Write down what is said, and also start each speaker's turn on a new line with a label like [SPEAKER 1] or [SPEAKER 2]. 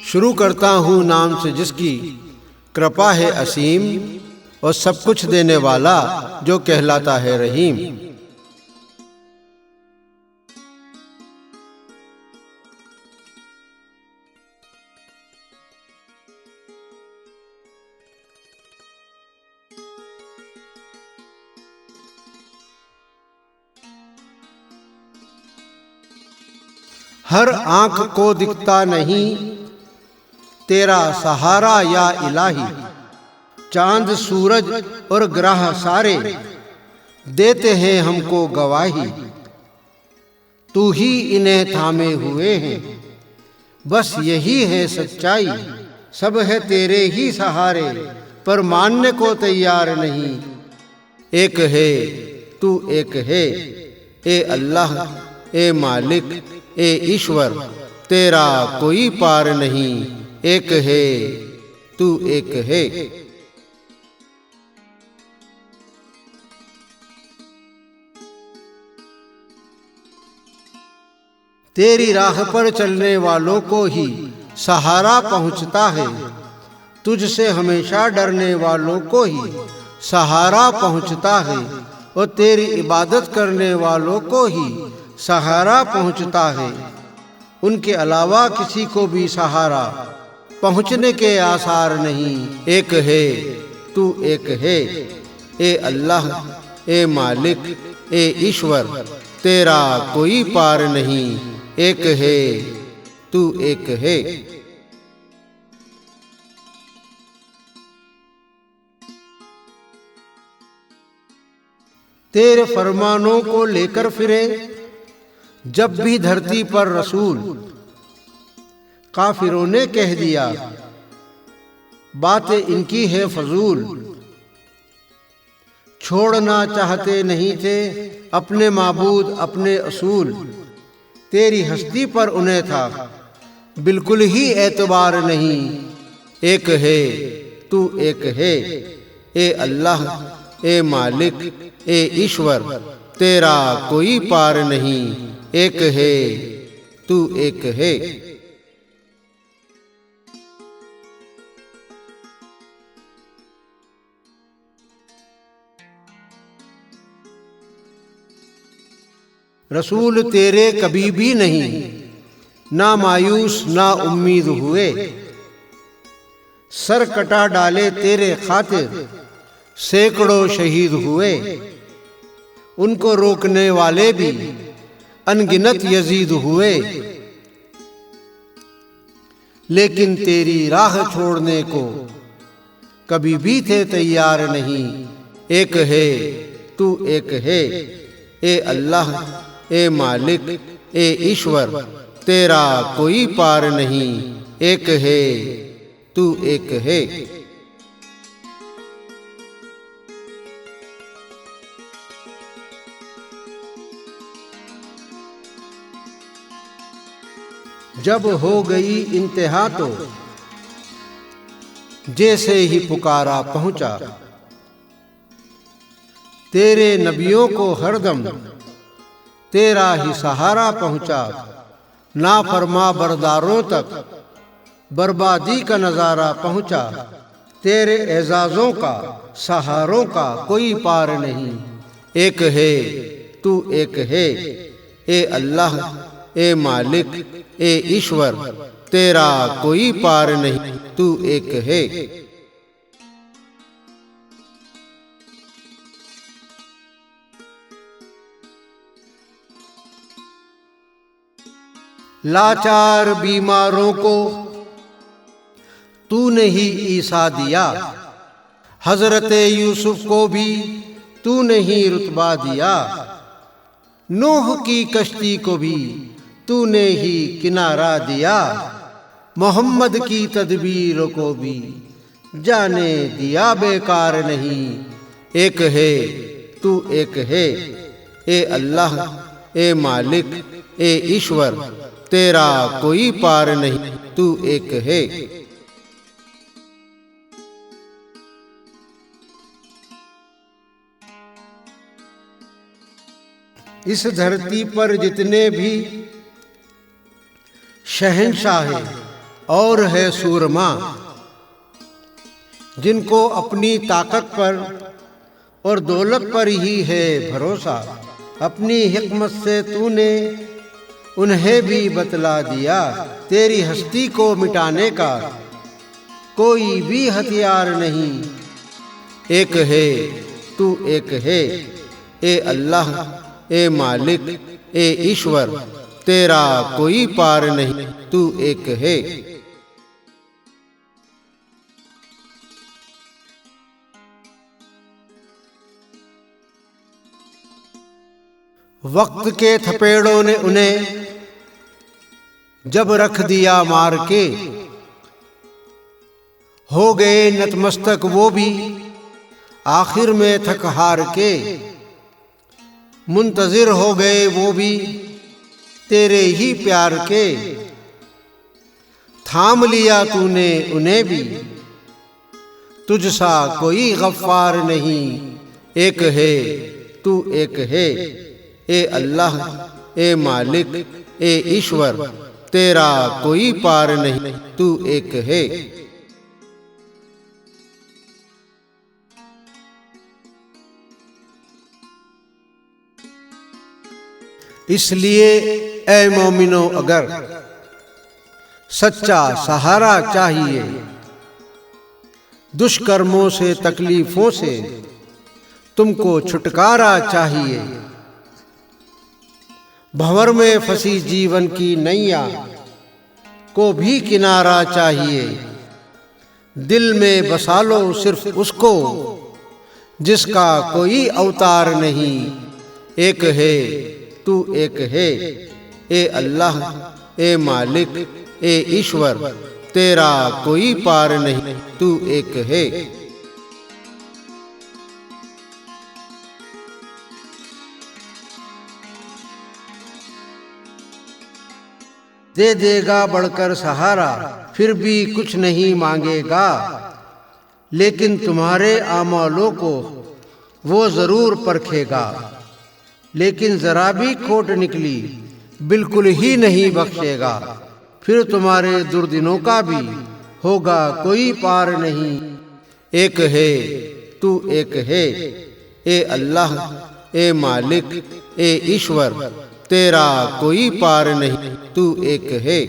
[SPEAKER 1] शुरू करता हूँ नाम से जिसकी कृपा है असीम और सब कुछ देने वाला जो कहलाता है रहीम। हर आंख को दिखता नहीं तेरा सहारा या इलाही, चांद सूरज और ग्रह सारे देते हैं हमको गवाही। तू ही इन्हें थामे हुए हैं, बस यही है सच्चाई। सब है तेरे ही सहारे पर मानने को तैयार नहीं। एक है तू एक है, ए अल्लाह ए मालिक ए ईश्वर, तेरा कोई पार नहीं। एक है तू एक है। तेरी राह पर चलने वालों को ही सहारा पहुंचता है, तुझसे हमेशा डरने वालों को ही सहारा पहुंचता है, और तेरी इबादत करने वालों को ही सहारा पहुंचता है। उनके अलावा किसी को भी सहारा पहुंचने के आसार नहीं। एक है तू एक है, ए अल्लाह ए मालिक ए ईश्वर, तेरा कोई पार नहीं। एक है तू एक है। तेरे फरमानों को लेकर फिरे जब भी धरती पर रसूल, काफिरों ने कह दिया बातें इनकी है फजूल। छोड़ना चाहते नहीं थे अपने माबूद अपने असूल, तेरी हस्ती पर उन्हें था बिल्कुल ही एतबार नहीं। एक है तू एक है, ए अल्लाह ए मालिक ए ईश्वर, तेरा कोई पार नहीं। एक है तू एक है। रसूल तेरे कभी भी नहीं ना मायूस ना उम्मीद हुए, सर कटा डाले तेरे खातिर सैकड़ों शहीद हुए। उनको रोकने वाले भी अनगिनत यजीद हुए, लेकिन तेरी राह छोड़ने को कभी भी थे तैयार नहीं। एक है तू एक है, ए अल्लाह ए मालिक ए ईश्वर, तेरा कोई पार नहीं। एक है तू एक है। जब हो गई इंतहा तो जैसे ही पुकारा पहुंचा, तेरे नबियों को हरदम तेरा ही सहारा पहुंचा। नाफरमा बरदारों तक बर्बादी का नजारा पहुंचा, तेरे एजाजों का सहारों का कोई पार नहीं। एक है तू एक है, ए अल्लाह ए मालिक ए ईश्वर, तेरा कोई पार नहीं। तू एक है। लाचार बीमारों को तूने ही ईसा दिया, हजरत यूसुफ को भी तूने ही रुतबा दिया। नूह की कश्ती को भी तूने ही किनारा दिया, मोहम्मद की तदबीरों को भी जाने दिया बेकार नहीं। एक है तू एक है, ए अल्लाह ए मालिक ए ईश्वर, तेरा कोई पार नहीं। तू एक है। इस धरती पर जितने भी शहंशाह और है सूरमा, जिनको अपनी ताकत पर और दौलत पर ही है भरोसा, अपनी हिकमत से तूने उन्हें भी बतला दिया, तेरी हस्ती को मिटाने का कोई भी हथियार नहीं। एक है तू एक है, ए अल्लाह, ए मालिक, ए ईश्वर, तेरा कोई पार नहीं, तू एक है। वक्त के थपेड़ों ने उन्हें जब रख दिया मार के, हो गए नतमस्तक वो भी आखिर में थक हार के, मुंतजिर हो गए वो भी तेरे ही प्यार के, थाम लिया तूने उन्हें भी, तुझसा कोई गफ्फार नहीं। एक है तू एक है, ए अल्लाह, ए मालिक, ए ईश्वर, तेरा कोई पार नहीं, तू एक है। इसलिए ए मोमिनो, अगर सच्चा सहारा चाहिए, दुष्कर्मों से तकलीफों से तुमको छुटकारा चाहिए, भंवर में फंसी जीवन की नैया को भी किनारा चाहिए, दिल में बसा लो सिर्फ उसको जिसका कोई अवतार नहीं। एक है तू एक है, ए अल्लाह, ए मालिक, ए ईश्वर, तेरा कोई पार नहीं, तू एक है। दे देगा बढ़कर सहारा, फिर भी कुछ नहीं मांगेगा, लेकिन तुम्हारे आमालों को वो जरूर परखेगा। लेकिन जरा भी खोट निकली बिल्कुल ही नहीं बख्शेगा, फिर तुम्हारे दुर्दिनों का भी होगा कोई पार नहीं। एक है तू एक है, ए अल्लाह, ए मालिक, ए ईश्वर, तेरा कोई पार नहीं, तू एक है।